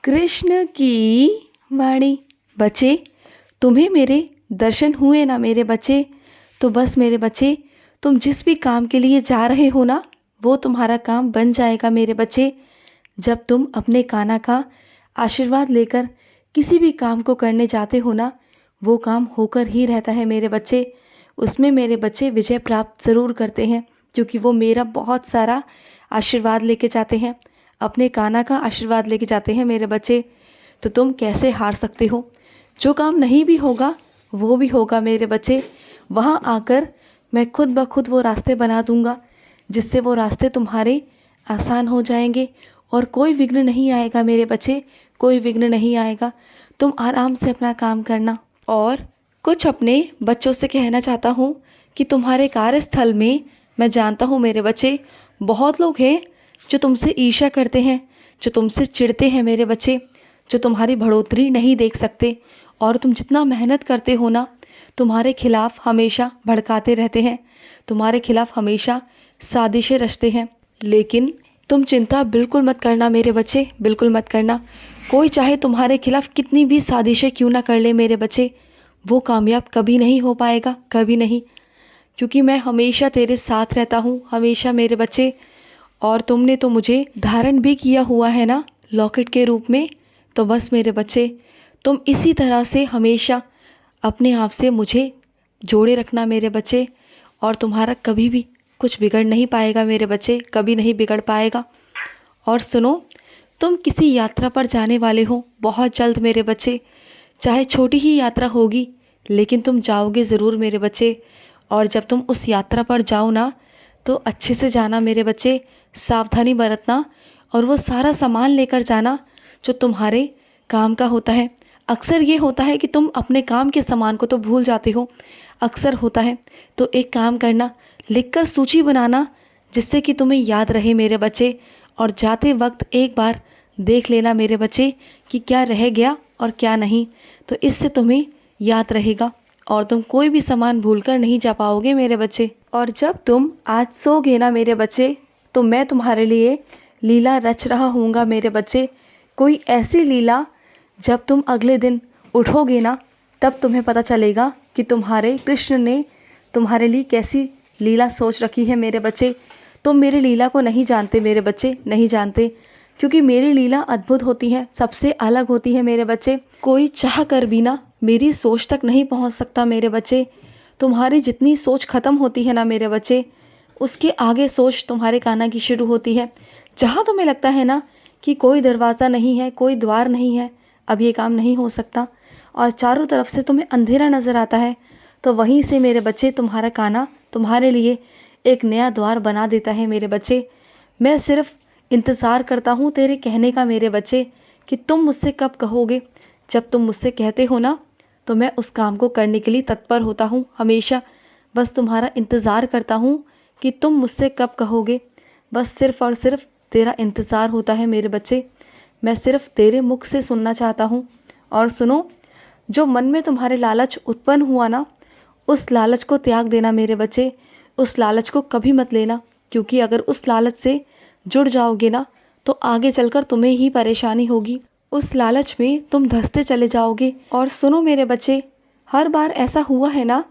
कृष्ण की वाणी। बच्चे, तुम्हें मेरे दर्शन हुए ना मेरे बच्चे? तो बस मेरे बच्चे, तुम जिस भी काम के लिए जा रहे हो ना, वो तुम्हारा काम बन जाएगा मेरे बच्चे। जब तुम अपने कान्हा का आशीर्वाद लेकर किसी भी काम को करने जाते हो ना, वो काम होकर ही रहता है मेरे बच्चे। उसमें मेरे बच्चे विजय प्राप्त ज़रूर करते हैं, क्योंकि वो मेरा बहुत सारा आशीर्वाद लेके जाते हैं, अपने कान्हा का आशीर्वाद लेके जाते हैं मेरे बच्चे। तो तुम कैसे हार सकते हो? जो काम नहीं भी होगा वो भी होगा मेरे बच्चे। वहाँ आकर मैं खुद ब खुद वो रास्ते बना दूँगा, जिससे वो रास्ते तुम्हारे आसान हो जाएंगे और कोई विघ्न नहीं आएगा मेरे बच्चे, कोई विघ्न नहीं आएगा। तुम आराम से अपना काम करना। और कुछ अपने बच्चों से कहना चाहता हूँ कि तुम्हारे कार्यस्थल में मैं जानता हूँ मेरे बच्चे, बहुत लोग हैं जो तुमसे ईर्ष्या करते हैं, जो तुमसे चिढ़ते हैं मेरे बच्चे, जो तुम्हारी बढ़ोतरी नहीं देख सकते। और तुम जितना मेहनत करते हो ना, तुम्हारे खिलाफ हमेशा भड़काते रहते हैं, तुम्हारे खिलाफ हमेशा साजिशें रचते हैं। लेकिन तुम चिंता बिल्कुल मत करना मेरे बच्चे, बिल्कुल मत करना। कोई चाहे तुम्हारे खिलाफ कितनी भी साजिशें क्यों ना कर ले मेरे बच्चे, वो कामयाब कभी नहीं हो पाएगा, कभी नहीं। क्योंकि मैं हमेशा तेरे साथ रहता हूँ, हमेशा मेरे बच्चे। और तुमने तो मुझे धारण भी किया हुआ है ना लॉकेट के रूप में। तो बस मेरे बच्चे, तुम इसी तरह से हमेशा अपने आप से मुझे जोड़े रखना मेरे बच्चे, और तुम्हारा कभी भी कुछ बिगड़ नहीं पाएगा मेरे बच्चे, कभी नहीं बिगड़ पाएगा। और सुनो, तुम किसी यात्रा पर जाने वाले हो बहुत जल्द मेरे बच्चे। चाहे छोटी ही यात्रा होगी, लेकिन तुम जाओगे ज़रूर मेरे बच्चे। और जब तुम उस यात्रा पर जाओ ना, तो अच्छे से जाना मेरे बच्चे, सावधानी बरतना, और वो सारा सामान लेकर जाना जो तुम्हारे काम का होता है। अक्सर ये होता है कि तुम अपने काम के सामान को तो भूल जाते हो, अक्सर होता है। तो एक काम करना, लिखकर सूची बनाना, जिससे कि तुम्हें याद रहे मेरे बच्चे। और जाते वक्त एक बार देख लेना मेरे बच्चे कि क्या रह गया और क्या नहीं। तो इससे तुम्हें याद रहेगा और तुम कोई भी सामान भूलकर नहीं जा पाओगे मेरे बच्चे। और जब तुम आज सोगे ना मेरे बच्चे, तो मैं तुम्हारे लिए लीला रच रहा हूँगा मेरे बच्चे। कोई ऐसी लीला, जब तुम अगले दिन उठोगे ना, तब तुम्हें पता चलेगा कि तुम्हारे कृष्ण ने तुम्हारे लिए कैसी लीला सोच रखी है मेरे बच्चे। तुम मेरी लीला को नहीं जानते मेरे बच्चे, नहीं जानते, क्योंकि मेरी लीला अद्भुत होती है, सबसे अलग होती है मेरे बच्चे। कोई चाह कर भी ना मेरी सोच तक नहीं पहुंच सकता मेरे बच्चे। तुम्हारी जितनी सोच ख़त्म होती है ना मेरे बच्चे, उसके आगे सोच तुम्हारे कान्हा की शुरू होती है। जहाँ तुम्हें लगता है ना कि कोई दरवाज़ा नहीं है, कोई द्वार नहीं है, अब ये काम नहीं हो सकता, और चारों तरफ से तुम्हें अंधेरा नज़र आता है, तो वहीं से मेरे बच्चे तुम्हारा कान्हा तुम्हारे लिए एक नया द्वार बना देता है मेरे बच्चे। मैं सिर्फ इंतज़ार करता हूँ तेरे कहने का मेरे बच्चे, कि तुम मुझसे कब कहोगे। जब तुम मुझसे कहते हो ना, तो मैं उस काम को करने के लिए तत्पर होता हूँ हमेशा। बस तुम्हारा इंतज़ार करता हूँ कि तुम मुझसे कब कहोगे। बस सिर्फ़ और सिर्फ तेरा इंतज़ार होता है मेरे बच्चे। मैं सिर्फ तेरे मुख से सुनना चाहता हूँ। और सुनो, जो मन में तुम्हारे लालच उत्पन्न हुआ ना, उस लालच को त्याग देना मेरे बच्चे। उस लालच को कभी मत लेना, क्योंकि अगर उस लालच से जुड़ जाओगे ना, तो आगे चलकर तुम्हें ही परेशानी होगी। उस लालच में तुम धंसते चले जाओगे। और सुनो मेरे बच्चे, हर बार ऐसा हुआ है ना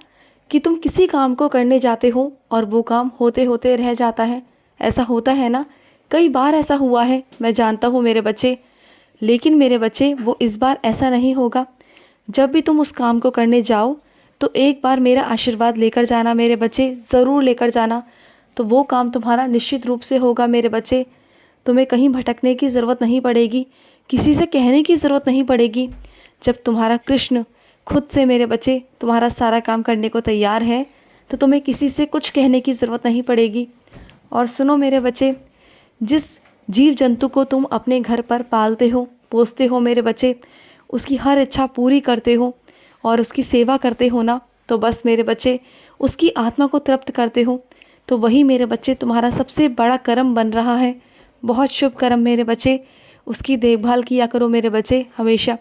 कि तुम किसी काम को करने जाते हो और वो काम होते होते रह जाता है। ऐसा होता है ना, कई बार ऐसा हुआ है, मैं जानता हूँ मेरे बच्चे। लेकिन मेरे बच्चे, वो इस बार ऐसा नहीं होगा। जब भी तुम उस काम को करने जाओ, तो एक बार मेरा आशीर्वाद लेकर जाना मेरे बच्चे, ज़रूर लेकर जाना। तो वो काम तुम्हारा निश्चित रूप से होगा मेरे बच्चे। तुम्हें कहीं भटकने की ज़रूरत नहीं पड़ेगी, किसी से कहने की ज़रूरत नहीं पड़ेगी। जब तुम्हारा कृष्ण खुद से मेरे बच्चे तुम्हारा सारा काम करने को तैयार है, तो तुम्हें किसी से कुछ कहने की ज़रूरत नहीं पड़ेगी। और सुनो मेरे बच्चे, जिस जीव जंतु को तुम अपने घर पर पालते हो, पोसते हो मेरे बच्चे, उसकी हर इच्छा पूरी करते हो और उसकी सेवा करते हो ना, तो बस मेरे बच्चे उसकी आत्मा को तृप्त करते हो। तो वही मेरे बच्चे तुम्हारा सबसे बड़ा कर्म बन रहा है, बहुत शुभ कर्म मेरे बच्चे। उसकी देखभाल किया करो मेरे बच्चे हमेशा।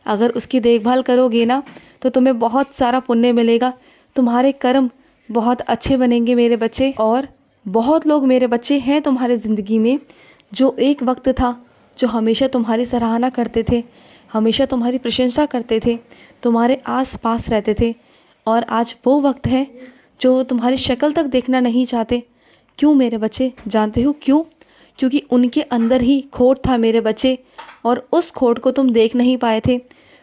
अगर उसकी देखभाल करोगे ना, तो तुम्हें बहुत सारा पुण्य मिलेगा, तुम्हारे कर्म बहुत अच्छे बनेंगे मेरे बच्चे। और बहुत लोग मेरे बच्चे हैं तुम्हारे ज़िंदगी में, जो एक वक्त था जो हमेशा तुम्हारी सराहना करते थे, हमेशा तुम्हारी प्रशंसा करते थे, तुम्हारे आस पास रहते थे, और आज वो वक्त है जो तुम्हारी शक्ल तक देखना नहीं चाहते। क्यों मेरे बच्चे, जानते हो क्यों? क्योंकि उनके अंदर ही खोट था मेरे बच्चे, और उस खोट को तुम देख नहीं पाए थे।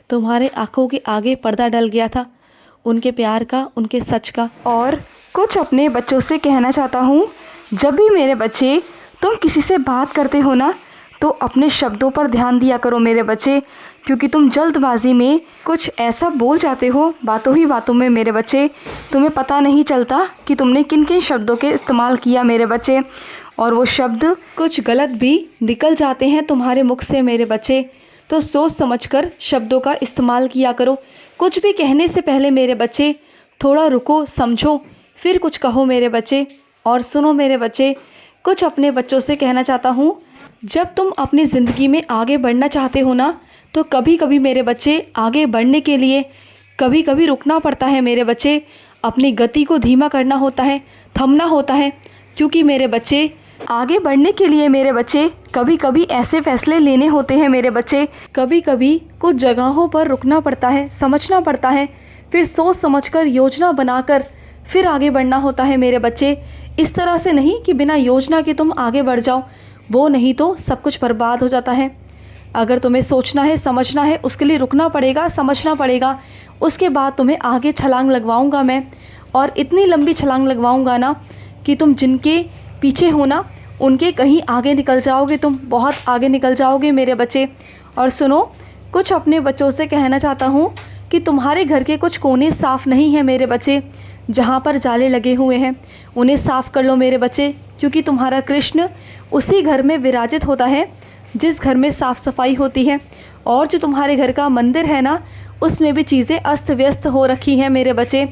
तुम्हारे आँखों के आगे पर्दा डल गया था उनके प्यार का, उनके सच का। और कुछ अपने बच्चों से कहना चाहता हूँ, जब भी मेरे बच्चे तुम किसी से बात करते हो ना, तो अपने शब्दों पर ध्यान दिया करो मेरे बच्चे, क्योंकि तुम जल्दबाजी में कुछ ऐसा बोल जाते हो, बातों ही बातों में मेरे बच्चे, तुम्हें पता नहीं चलता कि तुमने किन किन शब्दों के इस्तेमाल किया मेरे बच्चे, और वो शब्द कुछ गलत भी निकल जाते हैं तुम्हारे मुख से मेरे बच्चे। तो सोच समझकर शब्दों का इस्तेमाल किया करो। कुछ भी कहने से पहले मेरे बच्चे थोड़ा रुको, समझो, फिर कुछ कहो मेरे बच्चे। और सुनो मेरे बच्चे, कुछ अपने बच्चों से कहना चाहता हूँ, जब तुम अपनी ज़िंदगी में आगे बढ़ना चाहते हो ना, तो कभी कभी मेरे बच्चे आगे बढ़ने के लिए कभी कभी रुकना पड़ता है मेरे बच्चे। अपनी गति को धीमा करना होता है, थमना होता है, क्योंकि मेरे बच्चे आगे बढ़ने के लिए मेरे बच्चे कभी कभी ऐसे फैसले लेने होते हैं मेरे बच्चे। कभी कभी कुछ जगहों पर रुकना पड़ता है, समझना पड़ता है, फिर सोच समझकर योजना बनाकर फिर आगे बढ़ना होता है मेरे बच्चे। इस तरह से नहीं कि बिना योजना के तुम आगे बढ़ जाओ, वो नहीं तो सब कुछ बर्बाद हो जाता है। अगर तुम्हें सोचना है, समझना है, उसके लिए रुकना पड़ेगा, समझना पड़ेगा, उसके बाद तुम्हें आगे छलांग लगवाऊंगा मैं, और इतनी लंबी छलांग लगवाऊंगा ना कि तुम जिनके पीछे हो ना, उनके कहीं आगे निकल जाओगे, तुम बहुत आगे निकल जाओगे मेरे बच्चे। और सुनो, कुछ अपने बच्चों से कहना चाहता हूँ कि तुम्हारे घर के कुछ कोने साफ़ नहीं हैं मेरे बच्चे, जहाँ पर जाले लगे हुए हैं उन्हें साफ़ कर लो मेरे बच्चे, क्योंकि तुम्हारा कृष्ण उसी घर में विराजित होता है जिस घर में साफ़ सफाई होती है। और जो तुम्हारे घर का मंदिर है ना, उसमें भी चीज़ें अस्त व्यस्त हो रखी हैं मेरे बच्चे।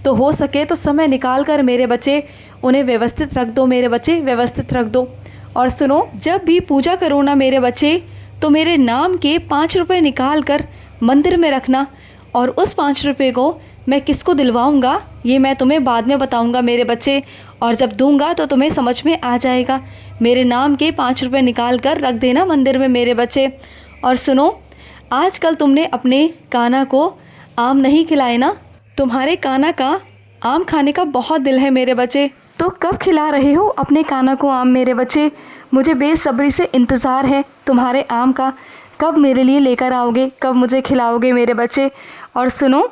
तो हो सके तो समय निकाल कर मेरे बच्चे उन्हें व्यवस्थित रख दो मेरे बच्चे, व्यवस्थित रख दो। और सुनो, जब भी पूजा करो ना मेरे बच्चे, तो मेरे नाम के 5 रुपये निकाल कर मंदिर में रखना, और उस 5 रुपये को मैं किसको दिलवाऊंगा ये मैं तुम्हें बाद में बताऊंगा मेरे बच्चे, और जब दूंगा तो तुम्हें समझ में आ जाएगा। मेरे नाम के 5 रुपये निकाल कर रख देना मंदिर में मेरे बच्चे। और सुनो, आजकल तुमने अपने कान्हा को आम नहीं खिलाए ना, तुम्हारे कान्हा का आम खाने का बहुत दिल है मेरे बच्चे। तो कब खिला रहे हो अपने कान्हा को आम मेरे बच्चे? मुझे बेसब्री से इंतज़ार है तुम्हारे आम का। कब मेरे लिए लेकर आओगे, कब मुझे खिलाओगे मेरे बच्चे? और सुनो,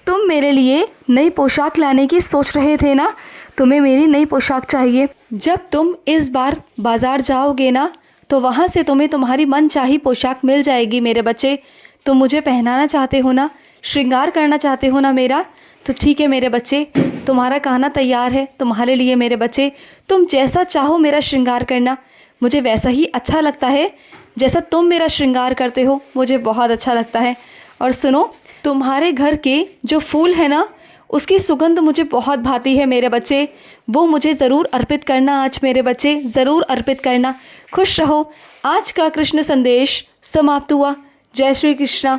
तुम मेरे लिए नई पोशाक लाने की सोच रहे थे ना, तुम्हें मेरी नई पोशाक चाहिए। जब तुम इस बार बाज़ार जाओगे ना, तो वहाँ से तुम्हें तुम्हारी मनचाही पोशाक मिल जाएगी मेरे बच्चे। तुम मुझे पहनाना चाहते हो ना, श्रृंगार करना चाहते हो ना मेरा, तो ठीक है मेरे बच्चे, तुम्हारा कहना तैयार है तुम्हारे लिए मेरे बच्चे। तुम जैसा चाहो मेरा श्रृंगार करना, मुझे वैसा ही अच्छा लगता है। जैसा तुम मेरा श्रृंगार करते हो मुझे बहुत अच्छा लगता है। और सुनो, तुम्हारे घर के जो फूल है ना, उसकी सुगंध मुझे बहुत भाती है मेरे बच्चे। वो मुझे ज़रूर अर्पित करना आज मेरे बच्चे, ज़रूर अर्पित करना। खुश रहो। आज का कृष्ण संदेश समाप्त हुआ। जय श्री कृष्णा।